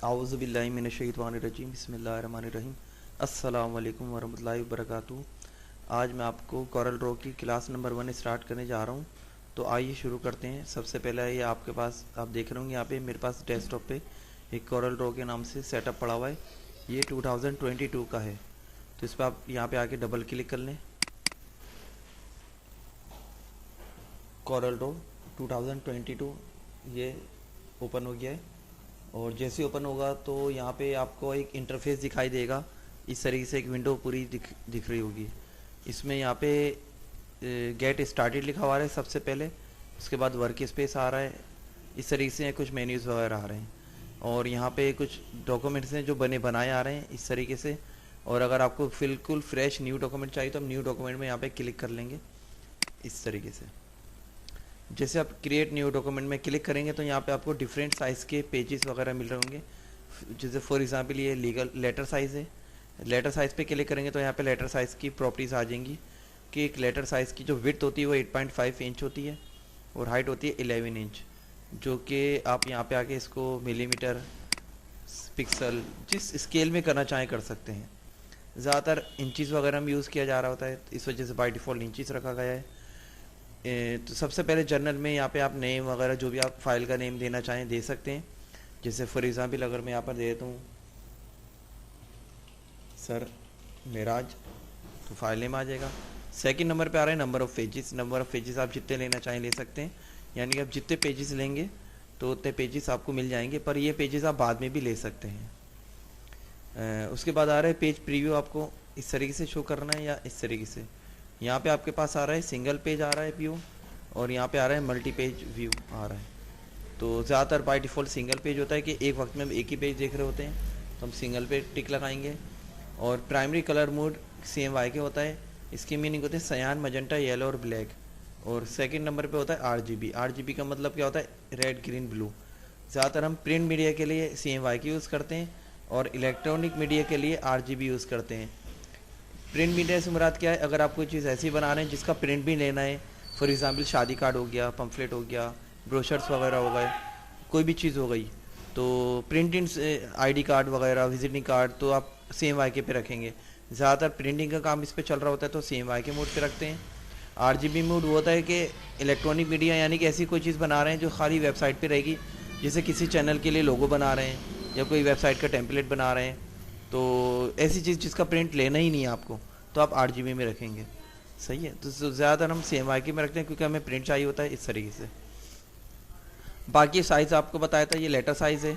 आऊज़ुबिल्लाहि मिनश्शैतानिर्रजीम बिस्मिल्लाहिर्रहमानिर्रहीम अस्सलाम वालेकुम वरहमतुल्लाहि वबरकातुहू। आज मैं आपको कोरल ड्रॉ की क्लास नंबर 1 स्टार्ट करने जा रहा हूँ। तो आइए शुरू करते हैं। सबसे पहले ये आपके पास आप देख रहे होंगे यहाँ पे मेरे पास डेस्कटॉप पे एक कोरल ड्रॉ के नाम से सेटअप पड़ा हुआ है। ये 2022 का है। तो इस पर आप यहाँ पे आके डबल क्लिक कर लें। कोरल ड्रॉ 2022 ये ओपन हो गया है। और जैसे ओपन होगा तो यहाँ पे आपको एक इंटरफेस दिखाई देगा। इस तरीके से एक विंडो पूरी दिख रही होगी। इसमें यहाँ पे गेट स्टार्टेड लिखा हुआ है सबसे पहले। उसके बाद वर्क स्पेस आ रहा है। इस तरीके से कुछ मेन्यूज़ वगैरह आ रहे हैं। और यहाँ पे कुछ डॉक्यूमेंट्स हैं जो बनाए आ रहे हैं इस तरीके से। और अगर आपको बिल्कुल फ्रेश न्यू डॉक्यूमेंट चाहिए तो हम न्यू डॉक्यूमेंट में यहाँ पे क्लिक कर लेंगे इस तरीके से। जैसे आप क्रिएट न्यू डॉक्यूमेंट में क्लिक करेंगे तो यहाँ पे आपको डिफरेंट साइज़ के पेजेस वगैरह मिल रहे होंगे। जैसे फॉर एग्जांपल ये लीगल लेटर साइज़ है। लेटर साइज़ पे क्लिक करेंगे तो यहाँ पे लेटर साइज़ की प्रॉपर्टीज़ आ जाएंगी कि एक लेटर साइज़ की जो विड्थ होती है वो 8.5 इंच होती है और हाइट होती है 11 इंच। जो कि आप यहाँ पे आके इसको मिलीमीटर, पिक्सल, जिस स्केल में करना चाहें कर सकते हैं। ज़्यादातर इंचज़ वगैरह में यूज़ किया जा रहा होता है, इस वजह से बाय डिफ़ॉल्ट इंचज़ रखा गया है। तो सबसे पहले जर्नल में यहाँ पे आप नेम वगैरह जो भी आप फाइल का नेम देना चाहें दे सकते हैं। जैसे फॉर एग्जांपल अगर मैं यहाँ पर दे देता हूँ सर मेराज, तो फाइल नेम आ जाएगा। सेकंड नंबर पे आ रहा है number of pages. Number of pages आप जितने लेना चाहें ले सकते हैं। यानी कि आप जितने पेजेस लेंगे तो उतने पेजेस आपको मिल जाएंगे, पर ये पेजेस आप बाद में भी ले सकते हैं। उसके बाद आ रहा है पेज प्रीव्यू। आपको इस तरीके से शो करना है या इस तरीके से। यहाँ पे आपके पास आ रहा है सिंगल पेज आ रहा है व्यू, और यहाँ पे आ रहा है मल्टी पेज व्यू आ रहा है। तो ज़्यादातर बाय डिफ़ॉल्ट सिंगल पेज होता है कि एक वक्त में हम एक ही पेज देख रहे होते हैं, तो हम सिंगल पे टिक लगाएंगे। और प्राइमरी कलर मोड CMYK के होता है। इसकी मीनिंग होती है सयान, मजेंटा, येलो और ब्लैक। और सेकंड नंबर पे होता है RGB। RGB का मतलब क्या होता है? Red, green, blue. ज़्यादातर हम प्रिंट मीडिया के लिए CMYK यूज़ करते हैं और इलेक्ट्रॉनिक मीडिया के लिए RGB यूज़ करते हैं। प्रिंट मीडिया से मुराद क्या है? अगर आप कोई चीज़ ऐसी बना रहे हैं जिसका प्रिंट भी लेना है, फॉर एग्जांपल शादी कार्ड हो गया, पम्फलेट हो गया, ब्रोशर्स वगैरह हो गए, कोई भी चीज़ हो गई, तो प्रिंटिंग ID कार्ड वगैरह, विजिटिंग कार्ड, तो आप CMYK पे रखेंगे। ज़्यादातर प्रिंटिंग का काम इस पे चल रहा होता है तो CMYK मोड पे रखते हैं। RGB मोड वो होता है कि इलेक्ट्रॉनिक मीडिया, यानी कि ऐसी कोई चीज़ बना रहे हैं जो खाली वेबसाइट पे रहेगी। जैसे किसी चैनल के लिए लोगो बना रहे हैं या कोई वेबसाइट का टेम्पलेट बना रहे हैं, तो ऐसी चीज़ जिसका प्रिंट लेना ही नहीं है आपको, तो आप RGB में रखेंगे। सही है। तो ज़्यादातर हम CMYK में रखते हैं क्योंकि हमें प्रिंट चाहिए होता है इस तरीके से। बाकी साइज़ आपको बताया था, ये लेटर साइज़ है,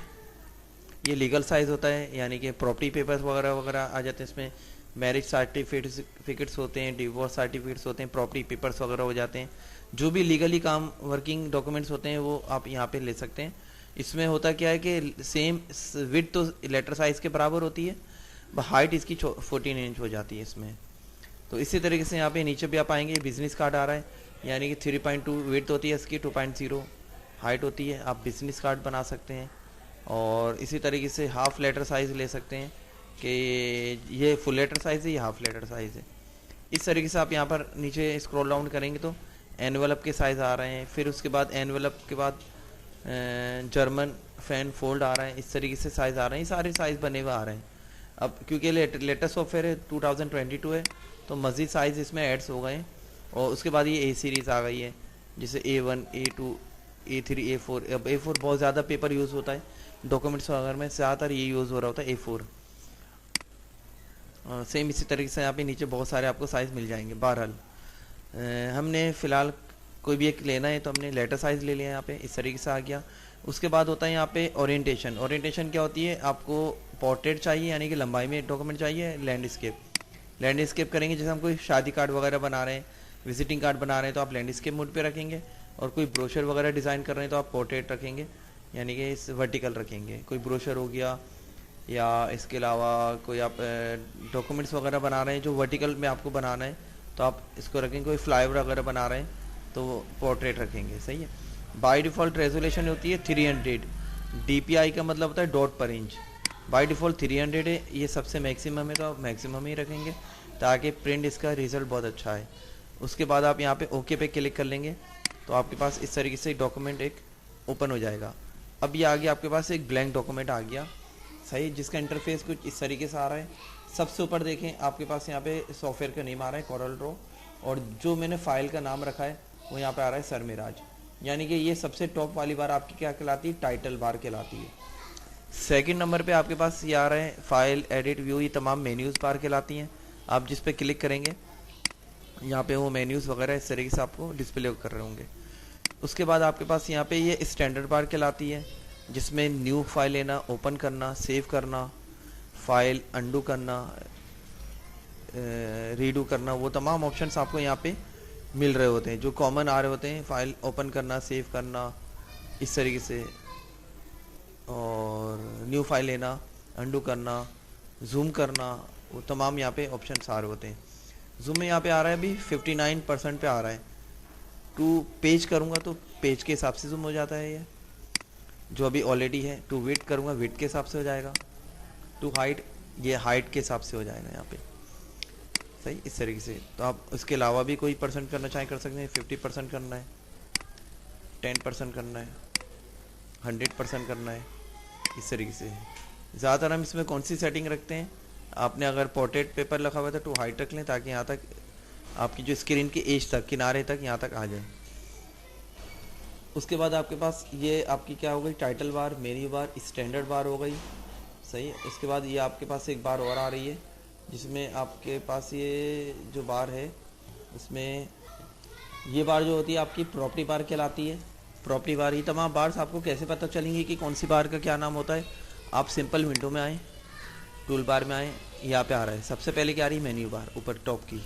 ये लीगल साइज़ होता है, यानी कि प्रॉपर्टी पेपर्स वगैरह वगैरह आ जाते हैं इसमें। मैरिज सर्टिफिकेट्स होते हैं, डिवोर्स सर्टिफिकेट्स होते हैं, प्रॉपर्टी पेपर्स वगैरह हो जाते हैं। जो भी लीगली काम वर्किंग डॉक्यूमेंट्स होते हैं वो आप यहाँ पे ले सकते हैं। इसमें होता क्या है कि सेम विड्थ तो लेटर साइज़ के बराबर होती है, हाइट इसकी 14 इंच हो जाती है इसमें। तो इसी तरीके से यहाँ पे नीचे भी आप आएंगे, बिजनेस कार्ड आ रहा है, यानी कि 3.2 विड्थ होती है इसकी, 2.0 हाइट होती है। आप बिजनेस कार्ड बना सकते हैं। और इसी तरीके से हाफ़ लेटर साइज़ ले सकते हैं कि ये फुल लेटर साइज़ है, ये हाफ़ लेटर साइज़ है। इस तरीके से आप यहाँ पर नीचे स्क्रॉल डाउन करेंगे तो एनवेलप के साइज़ आ रहे हैं। फिर उसके बाद एनवेलप के बाद जर्मन फैन फोल्ड आ रहा है। इस तरीके से साइज़ आ रहे हैं, ये सारे साइज़ बने हुए आ रहे हैं। अब क्योंकि लेटेस्ट सॉफ्टवेयर है, 2022 है, तो मज़ीद साइज़ इसमें एड्स हो गए हैं। और उसके बाद ये A सीरीज़ आ गई है, जैसे A1, A2, A3, A4। अब A4 बहुत ज़्यादा पेपर यूज़ होता है डॉक्यूमेंट्स वगैरह में, ज़्यादातर ये यूज़ हो रहा होता है A4। सेम इसी तरीके से यहाँ पे नीचे बहुत सारे आपको साइज़ मिल जाएंगे। बहरहाल हमने फ़िलहाल कोई भी एक लेना है तो हमने लेटर साइज़ ले लिया यहाँ पे, इस तरीके से आ गया। उसके बाद होता है यहाँ पे ओरिएंटेशन। ओरिएंटेशन क्या होती है? आपको पोर्ट्रेट चाहिए, यानी कि लंबाई में डॉक्यूमेंट चाहिए, लैंडस्केप। लैंडस्केप करेंगे, जैसे हम कोई शादी कार्ड वगैरह बना रहे हैं, विजिटिंग कार्ड बना रहे हैं, तो आप लैंडस्केप मोड पे रखेंगे। और कोई ब्रोशर वगैरह डिज़ाइन कर रहे हैं तो आप पोर्ट्रेट रखेंगे, यानी कि इस वर्टिकल रखेंगे। कोई ब्रोशर हो गया, या इसके अलावा कोई आप डॉक्यूमेंट्स वगैरह बना रहे हैं जो वर्टिकल में आपको बनाना है तो आप इसको रखेंगे। कोई फ्लाईओवर वगैरह बना रहे हैं तो पोर्ट्रेट रखेंगे। सही है। बाय डिफ़ॉल्ट रेजोल्यूशन होती है 300। DPI का मतलब होता है डॉट पर इंच। बाय डिफ़ॉल्ट 300 है, ये सबसे मैक्सिमम है तो आप मैक्सिमम ही रखेंगे ताकि प्रिंट इसका रिज़ल्ट बहुत अच्छा है। उसके बाद आप यहाँ पे ओके पे क्लिक कर लेंगे तो आपके पास इस तरीके से डॉक्यूमेंट एक ओपन हो जाएगा। अब ये आ गया आपके पास एक ब्लैंक डॉक्यूमेंट आ गया। सही, जिसका इंटरफेस कुछ इस तरीके से आ रहा है। सबसे ऊपर देखें आपके पास यहाँ पे सॉफ्टवेयर का नेम आ रहा है कोरल ड्रॉ, और जो मैंने फाइल का नाम रखा है वो यहाँ पे आ रहा है सर मिराज। यानी कि ये सबसे टॉप वाली बार आपकी क्या कहलाती है, टाइटल बार कहलाती है। सेकंड नंबर पे आपके पास ये आ रहे हैं फाइल, एडिट, व्यू, ये तमाम मेन्यूज़ बार कहलाती हैं। आप जिस पे क्लिक करेंगे यहाँ पे वो मेन्यूज़ वगैरह इस तरीके से आपको डिस्प्ले कर रहे होंगे। उसके बाद आपके पास यहाँ पे ये स्टैंडर्ड बार कहलाती है, जिसमें न्यू फाइल लेना, ओपन करना, सेव करना, फाइल अंडू करना, रीडू करना, वो तमाम ऑप्शंस आपको यहाँ पे मिल रहे होते हैं जो कॉमन आ रहे होते हैं। फाइल ओपन करना, सेव करना इस तरीके से, और न्यू फाइल लेना, अंडू करना, जूम करना, वो तमाम यहाँ पे ऑप्शंस आ रहे होते हैं। जूम में यहाँ पे आ रहा है अभी 59% पे आ रहा है। टू पेज करूँगा तो पेज के हिसाब से जूम हो जाता है ये जो अभी ऑलरेडी है। टू विड्थ करूँगा विड्थ के हिसाब से हो जाएगा। टू हाइट, ये हाइट के हिसाब से हो जाएगा यहाँ पे, सही, इस तरीके से। तो आप इसके अलावा भी कोई परसेंट करना चाहें कर सकते हैं। 50% करना है, 10% करना है, 100% करना है, इस तरीके से। ज़्यादातर हम इसमें कौन सी सेटिंग रखते हैं, आपने अगर पोर्ट्रेट पेपर लिखा हुआ था टू हाइट रख लें ताकि यहाँ तक आपकी जो स्क्रीन के एज तक, किनारे तक यहाँ तक आ जाए। उसके बाद आपके पास ये आपकी क्या हो गई, title bar, menu bar, standard bar हो गई, सही। उसके बाद ये आपके पास एक बार और आ रही है जिसमें आपके पास ये जो बार है उसमें ये बार जो होती है आपकी प्रॉपर्टी बार कहलाती है। प्रॉपर्टी बार, ही तमाम बार्स आपको कैसे पता चलेंगे कि कौन सी बार का क्या नाम होता है। आप सिंपल विंडो में आए, टूल बार में आए, यहाँ पे आ रहा है सबसे पहले क्या आ रही है, मेन्यू बार ऊपर टॉप की।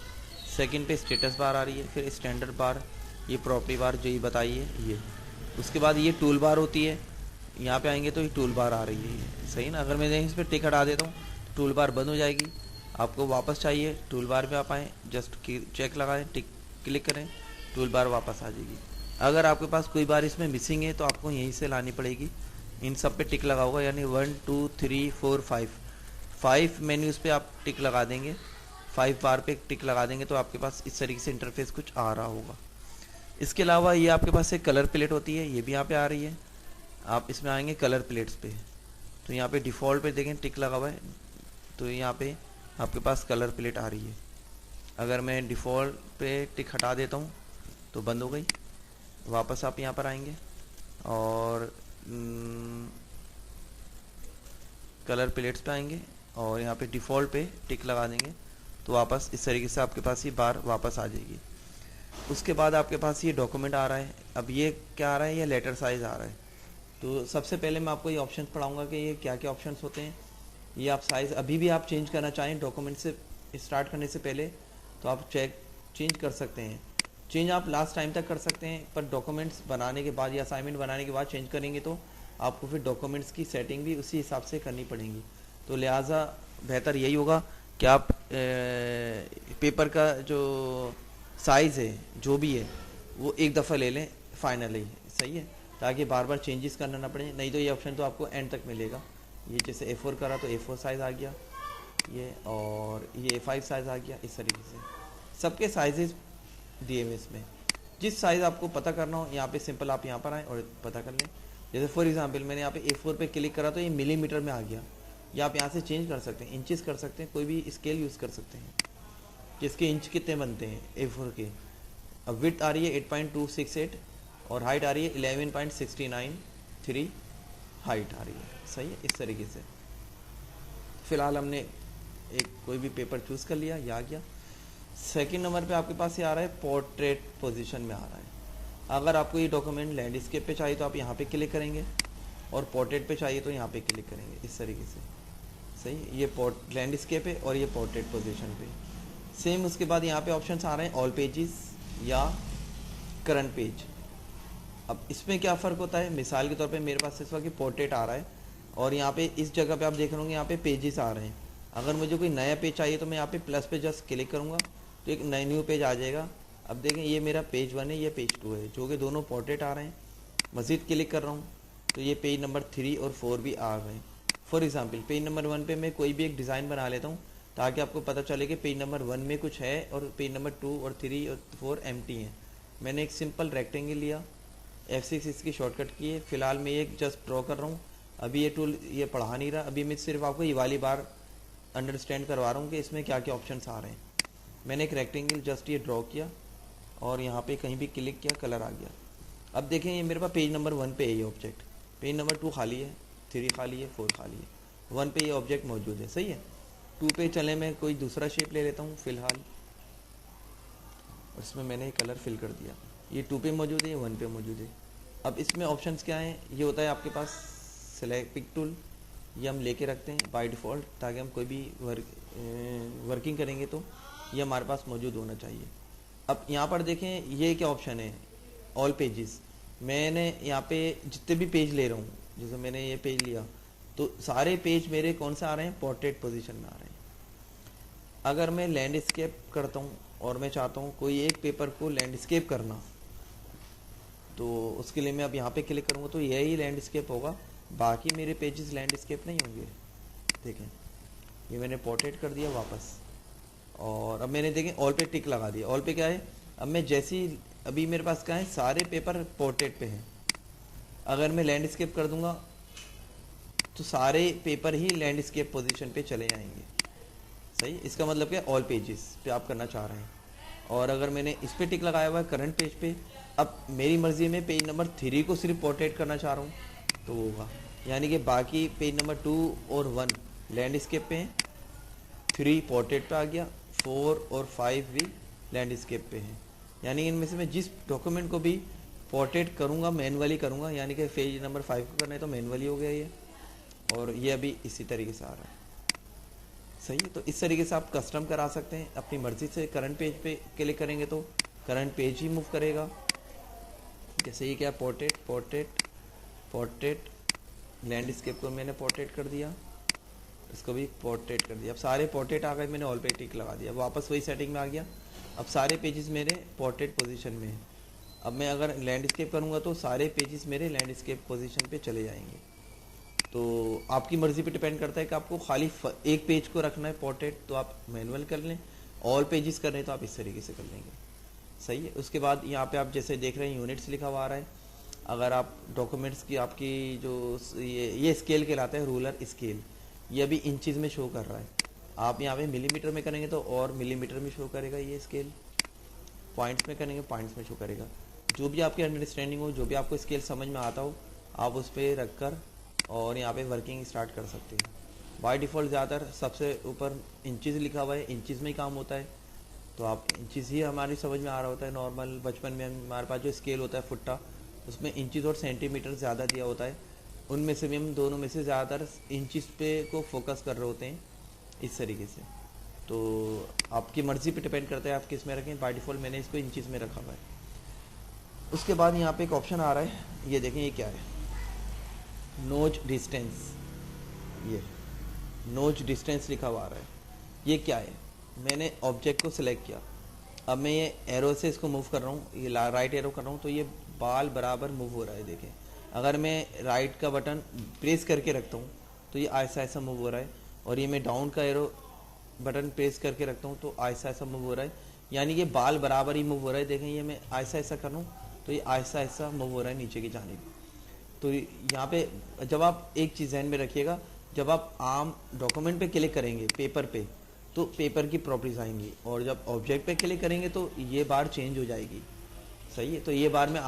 सेकंड पे स्टेटस बार आ रही है, फिर स्टैंडर्ड बार, ये प्रॉपर्टी बार जो ये बताई है ये। उसके बाद ये टूल बार होती है, यहाँ पे आएंगे तो ये टूल बार आ रही है, सही ना। अगर मैं इस पर टिक हटा देता हूँ तो टूल बार बंद हो जाएगी। आपको वापस चाहिए टूल बार पे आप आएँ, जस्ट चेक लगाएं, टिक क्लिक करें, टूल बार वापस आ जाएगी। अगर आपके पास कोई बार इसमें मिसिंग है तो आपको यहीं से लानी पड़ेगी। इन सब पे टिक लगा होगा, यानी 1 2 3 4 5 मेन्यूज़ पे आप टिक लगा देंगे, 5 बार पे टिक लगा देंगे तो आपके पास इस तरीके से इंटरफेस कुछ आ रहा होगा। इसके अलावा ये आपके पास एक कलर प्लेट होती है, ये भी यहाँ पे आ रही है। आप इसमें आएंगे कलर प्लेट्स पे, तो यहाँ पे डिफ़ॉल्ट पे देखें टिक लगा हुआ है, तो यहाँ पे आपके पास कलर प्लेट आ रही है। अगर मैं डिफ़ॉल्ट पे टिक हटा देता हूँ तो बंद हो गई। वापस आप यहाँ पर आएंगे और कलर प्लेट्स पे आएंगे और यहाँ पे डिफ़ॉल्ट पे टिक लगा देंगे तो वापस इस तरीके से आपके पास ये बार वापस आ जाएगी। उसके बाद आपके पास ये डॉक्यूमेंट आ रहा है। अब ये क्या आ रहा है, ये लेटर साइज़ आ रहा है। तो सबसे पहले मैं आपको ये ऑप्शन पढ़ाऊँगा कि ये क्या क्या ऑप्शंस होते हैं। ये आप साइज़ अभी भी आप चेंज करना चाहें डॉक्यूमेंट से स्टार्ट करने से पहले तो आप चेंज कर सकते हैं। चेंज आप लास्ट टाइम तक कर सकते हैं, पर डॉक्यूमेंट्स बनाने के बाद या असाइनमेंट बनाने के बाद चेंज करेंगे तो आपको फिर डॉक्यूमेंट्स की सेटिंग भी उसी हिसाब से करनी पड़ेगी। तो लिहाजा बेहतर यही होगा कि आप पेपर का जो साइज़ है जो भी है वो एक दफ़ा ले लें फाइनली, सही है, ताकि बार बार चेंजेस करना ना पड़े। नहीं तो ये ऑप्शन तो आपको एंड तक मिलेगा। ये जैसे A4 करा तो A4 साइज़ आ गया ये, और ये A5 साइज़ आ गया। इस तरीके से सबके साइजेस दिए हुए इसमें, जिस साइज़ आपको पता करना हो यहाँ पे सिंपल आप यहाँ पर आएँ और पता कर लें। जैसे फॉर एग्जांपल मैंने यहाँ पे A4 पे क्लिक करा तो ये मिलीमीटर में आ गया। या आप यहाँ से चेंज कर सकते हैं, इंचेस कर सकते हैं, कोई भी स्केल यूज़ कर सकते हैं जिसके इंच कितने बनते हैं A4 के। अब विड्थ आ रही है 8.268 और हाइट आ रही है 11.693 हाइट आ रही है, सही है। इस तरीके से फ़िलहाल हमने एक कोई भी पेपर चूज़ कर लिया, ये आ गया। सेकंड नंबर पे आपके पास ये आ रहा है पोर्ट्रेट पोजीशन में आ रहा है। अगर आपको ये डॉक्यूमेंट लैंडस्केप पे चाहिए तो आप यहाँ पे क्लिक करेंगे और पोर्ट्रेट पे चाहिए तो यहाँ पे क्लिक करेंगे, इस तरीके से, सही। ये लैंडस्केप है और ये पोर्ट्रेट पोजीशन पे सेम। उसके बाद यहाँ पे ऑप्शंस आ रहे हैं ऑल पेजेस या करंट पेज। अब इसमें क्या फ़र्क होता है, मिसाल के तौर पे मेरे पास इस वक्त पोर्ट्रेट आ रहा है और यहाँ पे इस जगह पे आप देख रहे होंगे यहाँ पे पेजेस आ रहे हैं। अगर मुझे कोई नया पेज चाहिए तो मैं यहाँ पे प्लस पे जस्ट क्लिक करूँगा तो एक नया न्यू पेज आ जाएगा। अब देखें ये मेरा पेज 1 है, ये पेज 2 है, जो कि दोनों पोर्ट्रेट आ रहे हैं। मज़ीद क्लिक कर रहा हूँ तो ये पेज नंबर 3 और 4 भी आ गए। फॉर एग्ज़ाम्पल पेज नंबर 1 पे मैं कोई भी एक डिज़ाइन बना लेता हूँ ताकि आपको पता चले कि पेज नंबर 1 में कुछ है और पेज नंबर 2 और 3 और 4 एम्प्टी हैं। मैंने एक सिंपल रेक्टेंगल लिया, F6 इसकी शॉर्टकट की है। फ़िलहाल मैं एक जस्ट ड्रॉ कर रहा हूँ। अभी ये टूल ये पढ़ा नहीं रहा, अभी मैं सिर्फ आपको ये वाली बार अंडरस्टैंड करवा रहा हूँ कि इसमें क्या क्या ऑप्शंस आ रहे हैं। मैंने एक रेक्टेंगल जस्ट ये ड्रॉ किया और यहाँ पे कहीं भी क्लिक किया, कलर आ गया। अब देखें ये मेरे पास पेज नंबर 1 पे है ये ऑब्जेक्ट, पेज नंबर 2 खाली है, 3 खाली है, 4 खाली है, 1 पे ये ऑब्जेक्ट मौजूद है, सही है। 2 पे चले मैं कोई दूसरा शेप ले लेता हूँ फ़िलहाल, इसमें मैंने कलर फिल कर दिया। ये 2 पे मौजूद है, ये 1 पे मौजूद है। अब इसमें ऑप्शंस क्या हैं, ये होता है आपके पास सेलेक्ट पिक टूल, ये हम लेके रखते हैं बाय डिफ़ॉल्ट ताकि हम कोई भी वर्किंग करेंगे तो ये हमारे पास मौजूद होना चाहिए। अब यहाँ पर देखें ये क्या ऑप्शन है, ऑल पेजेस। मैंने यहाँ पे जितने भी पेज ले रहा हूँ, जैसे मैंने ये पेज लिया तो सारे पेज मेरे कौन से आ रहे हैं, पोर्ट्रेट पोजीशन में आ रहे हैं। अगर मैं लैंडस्केप करता हूँ और मैं चाहता हूँ कोई एक पेपर को लैंडस्केप करना, तो उसके लिए मैं अब यहाँ पे क्लिक करूँगा तो यही लैंडस्केप होगा, बाकी मेरे पेजेस लैंडस्केप नहीं होंगे। देखें ये मैंने पोर्ट्रेट कर दिया वापस, और अब मैंने देखें ऑल पे टिक लगा दिया। ऑल पे क्या है, अब मैं जैसी अभी मेरे पास क्या है, सारे पेपर पोर्ट्रेट पे हैं। अगर मैं लैंडस्केप कर दूंगा तो सारे पेपर ही लैंडस्केप पोजीशन पे चले जाएंगे, सही। इसका मतलब क्या, ऑल पेजेस पे आप करना चाह रहे हैं। और अगर मैंने इस पे टिक लगाया हुआ है करंट पेज पे, अब मेरी मर्जी में पेज नंबर 3 को सिर्फ पोर्ट्रेट करना चाह रहा हूँ तो वो होगा, यानी कि बाकी पेज नंबर 2 और 1 लैंडस्केप पे हैं, 3 पोर्ट्रेट पे आ गया, 4 और 5 भी लैंडस्केप पे हैं। यानी इनमें से मैं जिस डॉक्यूमेंट को भी पोर्ट्रेट करूँगा मैनुअली करूँगा, यानी कि पेज नंबर 5 को करना है तो मैनुअली हो गया ये, और ये अभी इसी तरीके से आ रहा है, सही है। तो इस तरीके से आप कस्टम करा सकते हैं अपनी मर्ज़ी से। करंट पेज पे क्लिक करेंगे तो करंट पेज ही मूव करेगा। जैसे ये क्या, पोर्ट्रेट पोर्ट्रेट पोर्ट्रेट, लैंडस्केप को मैंने पोर्ट्रेट कर दिया, इसको भी पोर्ट्रेट कर दिया। अब सारे पोर्ट्रेट आ गए, मैंने ऑल पे टिक लगा दिया, वापस वही सेटिंग में आ गया। अब सारे पेजेस मेरे पोर्ट्रेट पोजीशन में हैं। अब मैं अगर लैंडस्केप करूँगा तो सारे पेजेस मेरे लैंडस्केप पोजीशन पे चले जाएंगे। तो आपकी मर्ज़ी पे डिपेंड करता है कि आपको खाली एक पेज को रखना है पोर्ट्रेट तो आप मैनुअल कर लें, ऑल पेजेस कर रहे हैं तो आप इस तरीके से कर लेंगे, सही है। उसके बाद यहाँ पे आप जैसे देख रहे हैं यूनिट्स लिखा हुआ आ रहा है। अगर आप डॉक्यूमेंट्स की आपकी जो ये स्केल कहलाता है, रूलर स्केल, ये अभी इंचज़ में शो कर रहा है। आप यहाँ पे मिलीमीटर में करेंगे तो और मिलीमीटर में शो करेगा ये स्केल, पॉइंट्स में करेंगे पॉइंट्स में शो करेगा। जो भी आपकी अंडरस्टैंडिंग हो, जो भी आपको स्केल समझ में आता हो, आप उस पर रख कर और यहाँ पे वर्किंग स्टार्ट कर सकते हैं। बाय डिफ़ॉल्ट ज़्यादातर सबसे ऊपर इंचज़ लिखा हुआ है, इंचज़ में ही काम होता है, तो आप इंचज़ ही हमारी समझ में आ रहा होता है। नॉर्मल बचपन में हमारे पास जो स्केल होता है फुट्टा, उसमें इंचज़ और सेंटीमीटर ज़्यादा दिया होता है, उनमें से भी हम दोनों में से ज़्यादातर इंचज़ पे को फोकस कर रहे होते हैं इस तरीके से। तो आपकी मर्ज़ी पे डिपेंड करता है आप किस में रखें। बाय डिफ़ॉल्ट मैंने इसको इंचज़ में रखा हुआ है। उसके बाद यहाँ पे एक ऑप्शन आ रहा है, ये देखें ये क्या है, नोज डिस्टेंस। ये नोज डिस्टेंस लिखा हुआ आ रहा है, ये क्या है। मैंने ऑब्जेक्ट को सिलेक्ट किया, अब मैं ये एरो से इसको मूव कर रहा हूँ, ये राइट एरो कर रहा हूँ तो ये बाल बराबर मूव हो रहा है। देखें अगर मैं राइट का बटन प्रेस करके रखता हूँ तो ये ऐसा ऐसा मूव हो रहा है, और ये मैं डाउन का एरो बटन प्रेस करके रखता हूँ तो ऐसा ऐसा मूव हो रहा है, यानी कि बाल बराबर ही मूव हो रहा है। देखें ये मैं ऐसा ऐसा कर रहा हूँ तो ये ऐसा ऐसा मूव हो रहा है नीचे की जानिब। तो यहाँ पे जब आप एक चीज़ ध्यान में रखिएगा, जब आप आम डॉक्यूमेंट पे क्लिक करेंगे पेपर पे तो पेपर की प्रॉपर्टीज आएंगी, और जब ऑब्जेक्ट पे क्लिक करेंगे तो ये बार चेंज हो जाएगी, सही है। तो ये बार मैं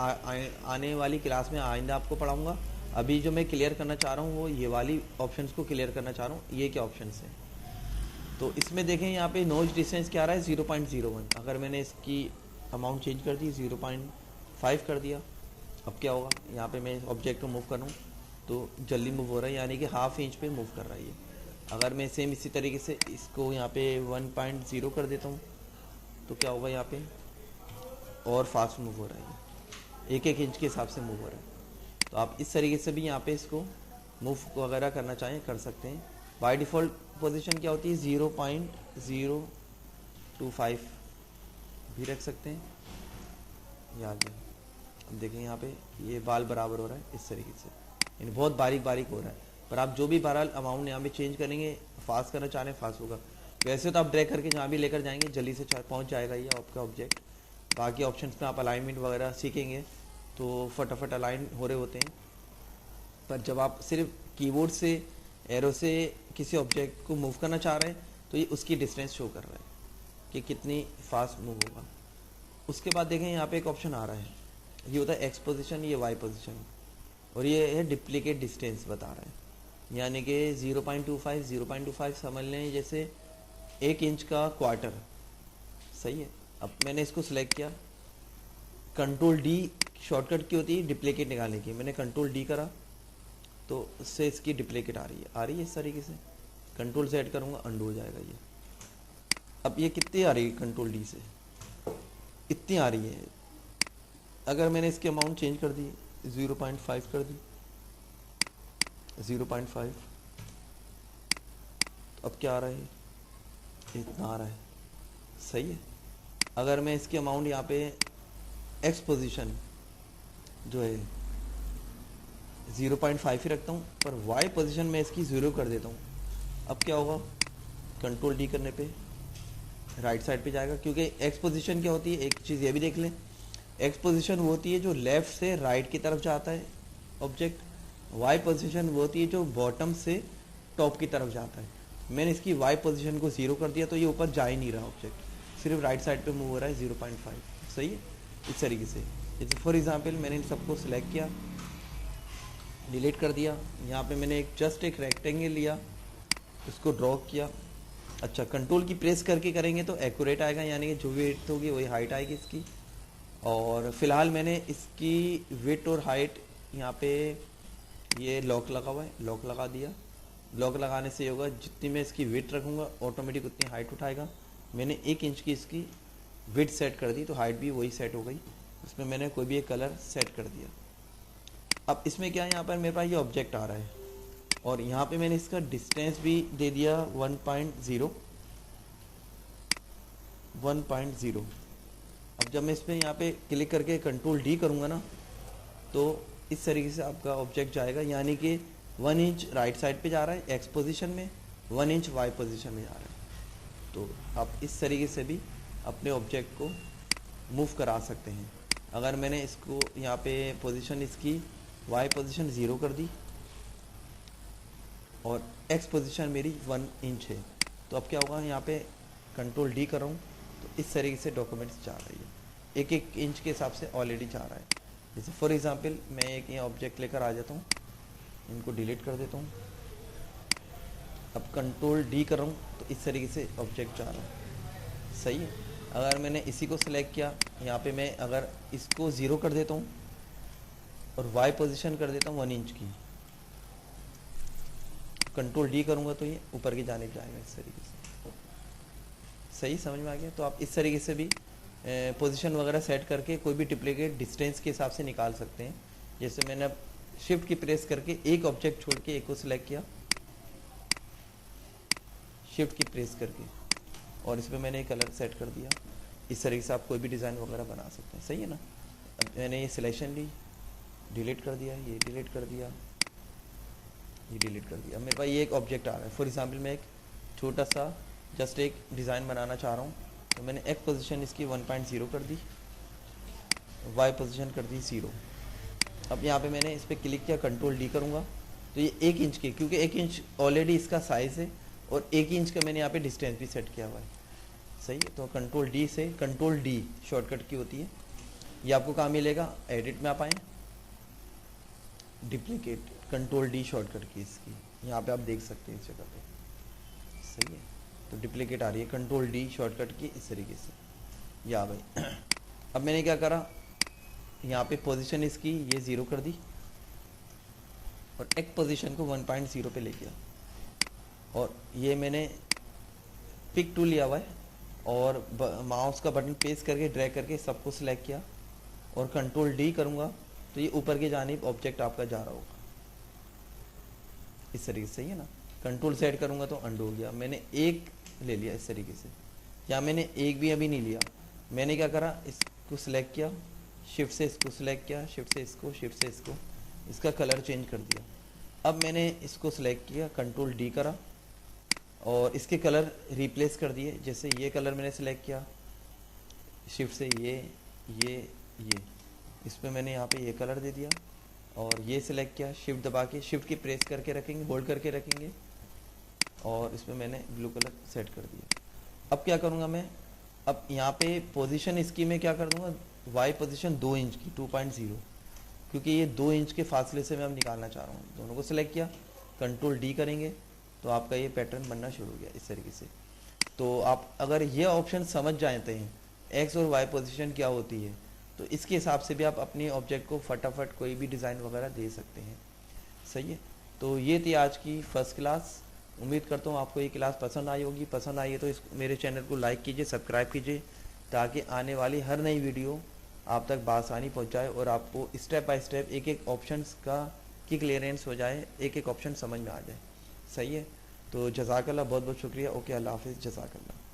आने वाली क्लास में आइंदा आपको पढ़ाऊँगा। अभी जो मैं क्लियर करना चाह रहा हूँ वो ये वाली ऑप्शंस को क्लियर करना चाह रहा हूँ। ये क्या ऑप्शंस हैं, तो इसमें देखें यहाँ पे नोज डिस्टेंस क्या आ रहा है, 0.01। अगर मैंने इसकी अमाउंट चेंज कर दी, 0.5 कर दिया, अब क्या होगा, यहाँ पे मैं ऑब्जेक्ट को मूव करूँ तो जल्दी मूव हो रहा है, यानी कि हाफ इंच पे मूव कर रहा है ये। अगर मैं सेम इसी तरीके से इसको यहाँ पे 1.0 कर देता हूँ तो क्या होगा, यहाँ पे और फास्ट मूव हो रहा है, एक एक इंच के हिसाब से मूव हो रहा है। तो आप इस तरीके से भी यहाँ पे इसको मूव वगैरह करना चाहें कर सकते हैं। बाय डिफ़ॉल्ट पोजीशन क्या होती है, 0.025 भी रख सकते हैं, याद है। अब देखें यहाँ पे ये बाल बराबर हो रहा है इस तरीके से, यानी बहुत बारीक बारीक हो रहा है। पर आप जो भी बहरहाल अमाउंट यहाँ पे चेंज करेंगे, फास्ट करना चाह रहे हैं फास्ट होगा। वैसे तो आप ड्रैग करके जहाँ भी लेकर जाएंगे जल्दी से पहुँच जाएगा ये आपका ऑब्जेक्ट। बाकी ऑप्शंस में आप अलाइनमेंट वगैरह सीखेंगे तो फटाफट अलाइन हो रहे होते हैं। पर जब आप सिर्फ कीबोर्ड से एरो से किसी ऑब्जेक्ट को मूव करना चाह रहे हैं तो ये उसकी डिस्टेंस शो कर रहा है कि कितनी फास्ट मूव होगा। उसके बाद देखें यहाँ पे एक ऑप्शन आ रहा है, ये होता है एक्स पोजिशन, ये वाई पोजिशन, और ये है डिप्लीकेट डिस्टेंस बता रहा है, यानी कि 0.25 समझ लें जैसे 1 इंच का क्वार्टर। सही है। अब मैंने इसको सिलेक्ट किया, कंट्रोल डी शॉर्टकट की होती है डिप्लीकेट निकालने की, मैंने कंट्रोल डी करा तो उससे इसकी डिप्लीकेट आ रही है इस तरीके से। कंट्रोल Z करूँगा, अंडू हो जाएगा ये। अब ये कितनी आ रही है कंट्रोल डी से, इतनी आ रही है। अगर मैंने इसकी अमाउंट चेंज कर दी, 0.5 कर दी, 0.5, तो अब क्या आ रहा है, इतना आ रहा है। सही है। अगर मैं इसकी अमाउंट यहाँ पे एक्स पोजीशन जो है 0.5 ही रखता हूँ, पर वाई पोजीशन में इसकी 0 कर देता हूँ, अब क्या होगा, कंट्रोल डी करने पे राइट साइड पे जाएगा। क्योंकि एक्स पोजीशन क्या होती है, एक चीज़ ये भी देख लें, एक्स पोजीशन वो होती है जो लेफ्ट से राइट की तरफ जाता है ऑब्जेक्ट, वाई पोजीशन वो होती है जो बॉटम से टॉप की तरफ जाता है। मैंने इसकी वाई पोजीशन को 0 कर दिया तो ये ऊपर जा ही नहीं रहा ऑब्जेक्ट, सिर्फ राइट साइड पे मूव हो रहा है 0.5। सही है। इस तरीके से, जैसे फॉर एग्जांपल मैंने इन सबको सिलेक्ट किया, डिलीट कर दिया, यहाँ पे मैंने जस्ट एक रेक्टेंगल लिया, उसको ड्रॉ किया। अच्छा, कंट्रोल की प्रेस करके करेंगे तो एक्यूरेट आएगा, यानी कि जो विड्थ होगी वही हाइट आएगी इसकी। और फिलहाल मैंने इसकी विड्थ और हाइट यहाँ पे ये लॉक लगा हुआ है, लॉक लगा दिया। लॉक लगाने से होगा जितनी मैं इसकी विड्थ रखूँगा ऑटोमेटिक उतनी हाइट उठाएगा। मैंने 1 इंच की इसकी विड्थ सेट कर दी तो हाइट भी वही सेट हो गई। इसमें मैंने कोई भी एक कलर सेट कर दिया। अब इसमें क्या है, यहाँ पर मेरे पास ये ऑब्जेक्ट आ रहा है और यहाँ पे मैंने इसका डिस्टेंस भी दे दिया 1.0। अब जब मैं इसमें यहाँ पे क्लिक करके कंट्रोल डी करूँगा ना तो इस तरीके से आपका ऑब्जेक्ट जाएगा, यानी कि 1 इंच राइट साइड पे जा रहा है एक्स पोजीशन में, 1 इंच वाई पोजीशन में जा रहा है। तो आप इस तरीके से भी अपने ऑब्जेक्ट को मूव करा सकते हैं। अगर मैंने इसको यहाँ पे पोजीशन इसकी वाई पोजीशन 0 कर दी और एक्स पोजीशन मेरी 1 इंच है, तो अब क्या होगा, यहाँ पे कंट्रोल डी कर रहा हूँ तो इस तरीके से डॉक्यूमेंट्स जा रही है, 1-1 इंच के हिसाब से ऑलरेडी जा रहा है। जैसे फॉर एग्जांपल मैं एक यहाँ ऑब्जेक्ट लेकर आ जाता हूँ, इनको डिलीट कर देता हूँ, अब कंट्रोल डी कर रहा हूँ तो इस तरीके से ऑब्जेक्ट जा रहा है। सही है। अगर मैंने इसी को सिलेक्ट किया, यहाँ पे मैं अगर इसको 0 कर देता हूँ और वाई पोजीशन कर देता हूँ 1 इंच की, कंट्रोल डी करूँगा तो ये ऊपर की जाने जाएगा इस तरीके से। सही समझ में आ गया। तो आप इस तरीके से भी पोजीशन वगैरह सेट करके कोई भी डुप्लीकेट डिस्टेंस के हिसाब से निकाल सकते हैं। जैसे मैंने अब शिफ्ट की प्रेस करके एक ऑब्जेक्ट छोड़ के एक को सिलेक्ट किया, शिफ्ट की प्रेस करके, और इसमें मैंने एक कलर सेट कर दिया। इस तरीके से आप कोई भी डिज़ाइन वगैरह बना सकते हैं। सही है ना। अब मैंने ये सिलेक्शन ली, डिलीट कर दिया, ये डिलीट कर दिया, ये डिलीट कर दिया। मेरे पास ये एक ऑब्जेक्ट आ रहा है। फॉर एग्जांपल मैं एक छोटा सा जस्ट एक डिज़ाइन बनाना चाह रहा हूँ, तो मैंने एक्स पोजीशन इसकी 1.0 कर दी, वाई पोजीशन कर दी 0। अब यहाँ पे मैंने इस पर क्लिक किया, कंट्रोल डी करूँगा तो ये 1 इंच की, क्योंकि 1 इंच ऑलरेडी इसका साइज़ है और 1 इंच का मैंने यहाँ पे डिस्टेंस भी सेट किया हुआ है। सही है। तो कंट्रोल डी से, कंट्रोल डी शॉर्टकट की होती है, ये आपको कहाँ मिलेगा, एडिट में आप आएँ, डुप्लीकेट, कंट्रोल डी शॉर्टकट की इसकी, यहाँ पे आप देख सकते हैं इस जगह पे। सही है। तो डुप्लीकेट आ रही है कंट्रोल डी शॉर्टकट की इस तरीके से, या भाई। अब मैंने क्या करा, यहाँ पे पोजीशन इसकी ये 0 कर दी और एक पोजीशन को 1.0 पे ले गया, और ये मैंने पिक टूल लिया हुआ है और माउस का बटन प्रेस करके ड्रैग करके सबको सिलेक्ट किया और कंट्रोल डी करूँगा तो ये ऊपर की जानिब ऑब्जेक्ट आपका जा रहा होगा इस तरीके से। सही है ना। कंट्रोल सेट करूँगा तो अंडू हो गया। मैंने एक ले लिया इस तरीके से, या मैंने एक भी अभी नहीं लिया, मैंने क्या करा, इसको सिलेक्ट किया, शिफ्ट से इसको सिलेक्ट किया, शिफ्ट से इसको, शिफ्ट से इसको, इसका कलर चेंज कर दिया। अब मैंने इसको सिलेक्ट किया, कंट्रोल डी करा और इसके कलर रिप्लेस कर दिए। जैसे ये कलर मैंने सिलेक्ट किया, शिफ्ट से ये, इस पर मैंने यहाँ पे ये कलर दे दिया और ये सिलेक्ट किया, शिफ्ट दबा के, शिफ्ट की प्रेस करके रखेंगे, होल्ड करके रखेंगे, और इसमें मैंने ब्लू कलर सेट कर दिया। अब क्या करूँगा मैं, अब यहाँ पे पोजीशन इसकी मैं क्या कर दूँगा, वाई पोजीशन 2 इंच की 2.0, क्योंकि ये 2 इंच के फासले से मैं अब निकालना चाह रहा हूँ। दोनों को सिलेक्ट किया, कंट्रोल डी करेंगे तो आपका ये पैटर्न बनना शुरू हो गया इस तरीके से। तो आप अगर ये ऑप्शन समझ जाते हैं एक्स और वाई पोजीशन क्या होती है, तो इसके हिसाब से भी आप अपनी ऑब्जेक्ट को फटाफट कोई भी डिज़ाइन वगैरह दे सकते हैं। सही है। तो ये थी आज की फर्स्ट क्लास। उम्मीद करता हूँ आपको ये क्लास पसंद आई होगी। पसंद आई है तो मेरे चैनल को लाइक कीजिए, सब्सक्राइब कीजिए, ताकि आने वाली हर नई वीडियो आप तक बआसानी पहुँच जाए और आपको स्टेप बाय स्टेप एक एक ऑप्शंस की क्लियरेंस हो जाए, एक एक ऑप्शन समझ में आ जाए। सही है। तो जज़ाकल्लाह, बहुत बहुत शुक्रिया। ओके, अल्लाह हाफ़िज़, जज़ाकल्लाह।